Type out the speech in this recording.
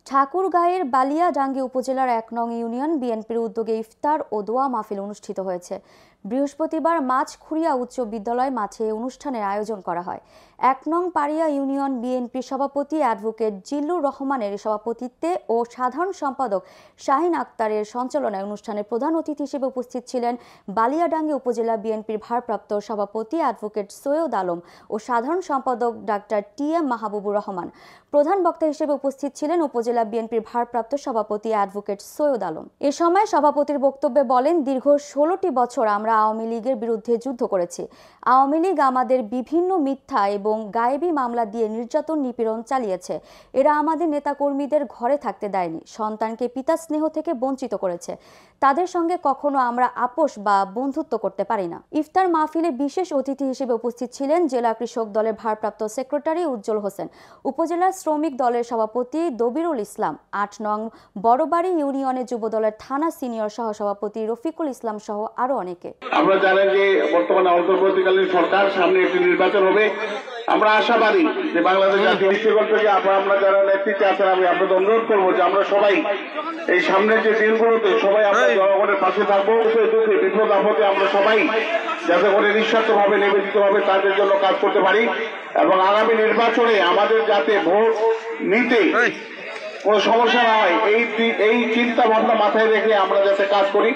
ঠাকুরগাঁয়ের বালিয়াডাঙ্গি উপজেলার ১ নং ইউনিয়ন বিএনপির উদ্যোগে ইফতার ও দোয়া মাহফিল অনুষ্ঠিত হয়েছে। বৃহস্পতিবার মাছখুরিয়া উচ্চ বিদ্যালয় মাঠে অনুষ্ঠানের আয়োজন করা হয়। ১ নং পাড়িয়া ইউনিয়ন বিএনপি সভাপতি অ্যাডভোকেট জিল্লুর রহমানের সভাপতিত্বে ও সাধারণ সম্পাদক শাহিন আক্তারের সঞ্চালনায় অনুষ্ঠানে প্রধান অতিথি হিসেবে উপস্থিত ছিলেন বালিয়াডাঙ্গি উপজেলা বিএনপির ভারপ্রাপ্ত সভাপতি অ্যাডভোকেট সৈয়দ আলম ও সাধারণ সম্পাদক ডাক্তার টি.এম. মাহবুবুর রহমান। প্রধান বক্তা হিসেবে উপস্থিত ছিলেন উপজেলা বিএনপির ভারপ্রাপ্ত সভাপতি অ্যাডভোকেট সৈয়দ আলম। এ সময় সভাপতির বক্তব্যে বলেন, দীর্ঘ ১৬টি বছর আমরা আওয়ামী লীগের বিরুদ্ধে যুদ্ধ করেছি। আওয়ামী লীগ আমাদের বিভিন্ন মিথ্যা এবং গায়েবী মামলা দিয়ে নির্যাতন নিপীড়ন চালিয়েছে। এরা আমাদের নেতাকর্মীদের ঘরে থাকতে দেয়নি, সন্তানকে পিতা স্নেহ থেকে বঞ্চিত করেছে। তাদের সঙ্গে কখনো আমরা আপোষ বা বন্ধুত্ব করতে পারি না। ইফতার মাহফিলে বিশেষ অতিথি হিসেবে উপস্থিত ছিলেন জেলা কৃষক দলের ভারপ্রাপ্ত সেক্রেটারি উজ্জ্বল হোসেন, উপজেলা শ্রমিক দলের সভাপতি দবিরুল ইসলাম, ৮ নং বড়বাড়ি ইউনিয়নের যুব দলের থানা সিনিয়র সহসভাপতি রফিকুল ইসলাম সহ আরো অনেকে। আমরা জানেন যে বর্তমানে অন্তর্বর্তীকালীন সরকার, সামনে একটি নির্বাচন হবে। আমরা আশাবাদী যে বাংলাদেশ জাতীয় ঐক্যফ্রন্ট থেকে আমরা যারা নেতৃত্বে আছেন, আমি আপনাদের অনুরোধ করবো যে আমরা সবাই এই সামনের যে দিনগুলোতে সবাই আমরা জনগণের পাশে থাকবো। দুঃখে বিপদ আপদে আমরা সবাই যাতে করে নিঃস্বার্থভাবে নিবেদিতভাবে তাদের জন্য কাজ করতে পারি এবং আগামী নির্বাচনে আমাদের যাতে ভোট নিতে কোনো সমস্যা না হয়, এই চিন্তা ভাবনা মাথায় রেখে আমরা যাতে কাজ করি।